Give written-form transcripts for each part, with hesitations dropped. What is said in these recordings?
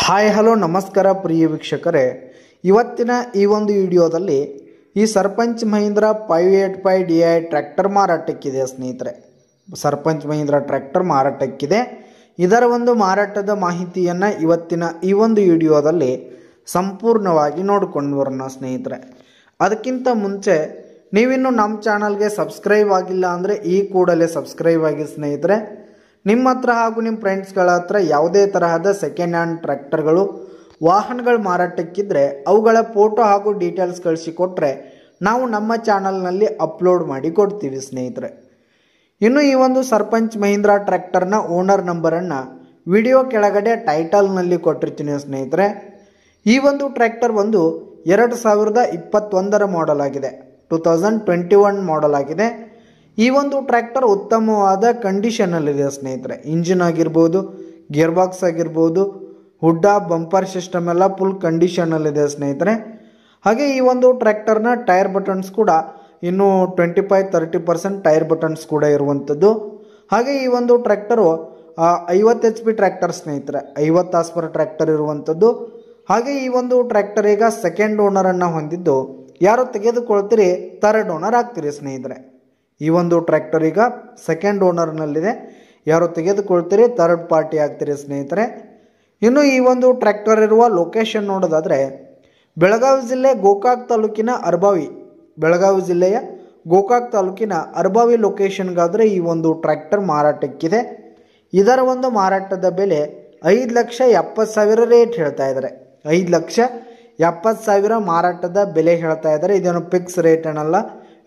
Hi hello ನಮಸ್ಕಾರ ಪ್ರಿಯ ವೀಕ್ಷಕರೇ, ಇವತ್ತಿನ ಈ ಒಂದು ವಿಡಿಯೋದಲ್ಲಿ ಈ ಸರ್ಪಂಚ್ ಮಹೀಂದ್ರ 585DI ಟ್ರ್ಯಾಕ್ಟರ್ ಮಾರಾಟಕ್ಕಿದೆ ಸ್ನೇಹಿತರೆ. ಸರ್ಪಂಚ್ ಮಹೀಂದ್ರ ಟ್ರ್ಯಾಕ್ಟರ್ ಮಾರಾಟಕ್ಕಿದೆ. ಇದರ ಒಂದು ಮಾರಾಟದ ಮಾಹಿತಿಯನ್ನು ಇವತ್ತಿನ ಈ ಒಂದು ವಿಡಿಯೋದಲ್ಲಿ ಸಂಪೂರ್ಣವಾಗಿ ನೋಡಿಕೊಂಡು ಬರೋಣ ಸ್ನೇಹಿತರೆ. ಅದಕ್ಕಿಂತ ಮುಂಚೆ ನೀವಿನ್ನು ನಮ್ಮ ಚಾನಲ್ಗೆ ಸಬ್ಸ್ಕ್ರೈಬ್ ಆಗಿಲ್ಲ ಅಂದರೆ ಈ ಕೂಡಲೇ ಸಬ್ಸ್ಕ್ರೈಬ್ ಆಗಿ ಸ್ನೇಹಿತರೆ. ನಿಮ್ಮ ಹತ್ರ ಹಾಗೂ ನಿಮ್ಮ ಫ್ರೆಂಡ್ಸ್ಗಳ ಹತ್ರ ಯಾವುದೇ ತರಹದ ಸೆಕೆಂಡ್ ಹ್ಯಾಂಡ್ ಟ್ರ್ಯಾಕ್ಟರ್ಗಳು ವಾಹನಗಳು ಮಾರಾಟಕ್ಕಿದ್ರೆ ಅವುಗಳ ಫೋಟೋ ಹಾಗೂ ಡೀಟೇಲ್ಸ್ ಕಳಿಸಿಕೊಟ್ರೆ ನಾವು ನಮ್ಮ ಚಾನಲ್ನಲ್ಲಿ ಅಪ್ಲೋಡ್ ಮಾಡಿ ಕೊಡ್ತೀವಿ ಸ್ನೇಹಿತರೆ. ಇನ್ನು ಈ ಒಂದು ಸರ್ಪಂಚ್ ಮಹೀಂದ್ರ ಟ್ರ್ಯಾಕ್ಟರ್ನ ಓನರ್ ನಂಬರನ್ನು ವಿಡಿಯೋ ಕೆಳಗಡೆ ಟೈಟಲ್ನಲ್ಲಿ ಕೊಟ್ಟಿರ್ತೀನಿ ಸ್ನೇಹಿತರೆ. ಈ ಒಂದು ಟ್ರ್ಯಾಕ್ಟರ್ ಬಂದು 2021 ಮಾಡೆಲ್ ಆಗಿದೆ, 2021 ಮಾಡೆಲ್ ಆಗಿದೆ. ಈ ಒಂದು ಟ್ರ್ಯಾಕ್ಟರ್ ಉತ್ತಮವಾದ ಕಂಡೀಷನಲ್ಲಿದೆ ಸ್ನೇಹಿತರೆ. ಇಂಜಿನ್ ಆಗಿರ್ಬೋದು, ಗೇರ್ ಬಾಕ್ಸ್ ಆಗಿರ್ಬೋದು, ಹುಡ್ಡ ಬಂಪರ್ ಸಿಸ್ಟಮ್ ಎಲ್ಲ ಫುಲ್ ಕಂಡೀಷನಲ್ಲಿದೆ ಸ್ನೇಹಿತರೆ. ಹಾಗೆ ಈ ಒಂದು ಟ್ರ್ಯಾಕ್ಟರ್ನ ಟೈರ್ ಬಟನ್ಸ್ ಕೂಡ ಇನ್ನೂ 25-30% ಟೈರ್ ಬಟನ್ಸ್ ಕೂಡ ಇರುವಂಥದ್ದು. ಹಾಗೆ ಈ ಒಂದು ಟ್ರ್ಯಾಕ್ಟರು 50 HP ಟ್ರ್ಯಾಕ್ಟರ್ ಸ್ನೇಹಿತರೆ, 50 ಹಾರ್ಸ್ ಪವರ್ ಟ್ರ್ಯಾಕ್ಟರ್ ಇರುವಂಥದ್ದು. ಹಾಗೆ ಈ ಒಂದು ಟ್ರ್ಯಾಕ್ಟರ್ ಈಗ ಸೆಕೆಂಡ್ ಓನರನ್ನು ಹೊಂದಿದ್ದು, ಯಾರು ತೆಗೆದುಕೊಳ್ತೀರಿ ಥರ್ಡ್ ಓನರ್ ಆಗ್ತೀರಿ ಸ್ನೇಹಿತರೆ. ಈ ಒಂದು ಟ್ರ್ಯಾಕ್ಟರ್ ಈಗ ಸೆಕೆಂಡ್ ಓನರ್ನಲ್ಲಿದೆ, ಯಾರು ತೆಗೆದುಕೊಳ್ತೀರಿ ಥರ್ಡ್ ಪಾರ್ಟಿ ಆಗ್ತೀರಿ ಸ್ನೇಹಿತರೆ. ಇನ್ನು ಈ ಒಂದು ಟ್ರ್ಯಾಕ್ಟರ್ ಇರುವ ಲೊಕೇಶನ್ ನೋಡೋದಾದರೆ ಬೆಳಗಾವಿ ಜಿಲ್ಲೆ ಗೋಕಾಕ್ ತಾಲೂಕಿನ ಅರ್ಬಾವಿ, ಬೆಳಗಾವಿ ಜಿಲ್ಲೆಯ ಗೋಕಾಕ್ ತಾಲೂಕಿನ ಅರ್ಬಾವಿ ಲೊಕೇಶನ್ಗಾದರೆ ಈ ಒಂದು ಟ್ರ್ಯಾಕ್ಟರ್ ಮಾರಾಟಕ್ಕಿದೆ. ಇದರ ಒಂದು ಮಾರಾಟದ ಬೆಲೆ 5,70,000 ರೇಟ್ ಹೇಳ್ತಾ ಇದ್ದಾರೆ. 5,70,000 ಮಾರಾಟದ ಬೆಲೆ ಹೇಳ್ತಾ ಇದ್ದಾರೆ. ಇದೇನು ಫಿಕ್ಸ್ ರೇಟ್ ಏನಲ್ಲ,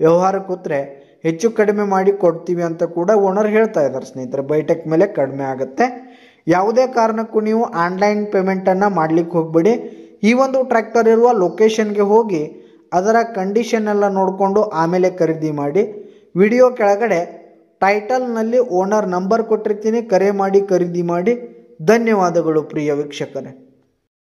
ವ್ಯವಹಾರ ಕೂತ್ರೆ ಹೆಚ್ಚು ಕಡಿಮೆ ಮಾಡಿ ಕೊಡ್ತೀವಿ ಅಂತ ಕೂಡ ಓನರ್ ಹೇಳ್ತಾ ಇದ್ದಾರೆ ಸ್ನೇಹಿತರೆ. ಬೈಟೆಕ್ ಮೇಲೆ ಕಡಿಮೆ ಆಗುತ್ತೆ. ಯಾವುದೇ ಕಾರಣಕ್ಕೂ ನೀವು ಆನ್ಲೈನ್ ಪೇಮೆಂಟನ್ನು ಮಾಡಲಿಕ್ಕೆ ಹೋಗಬೇಡಿ. ಈ ಒಂದು ಟ್ರ್ಯಾಕ್ಟರ್ ಇರುವ ಲೊಕೇಶನ್ಗೆ ಹೋಗಿ ಅದರ ಕಂಡೀಷನ್ ಎಲ್ಲ ನೋಡಿಕೊಂಡು ಆಮೇಲೆ ಖರೀದಿ ಮಾಡಿ. ವಿಡಿಯೋ ಕೆಳಗಡೆ ಟೈಟಲ್ನಲ್ಲಿ ಓನರ್ ನಂಬರ್ ಕೊಟ್ಟಿರ್ತೀನಿ, ಕರೆ ಮಾಡಿ ಖರೀದಿ ಮಾಡಿ. ಧನ್ಯವಾದಗಳು ಪ್ರಿಯ ವೀಕ್ಷಕರೇ.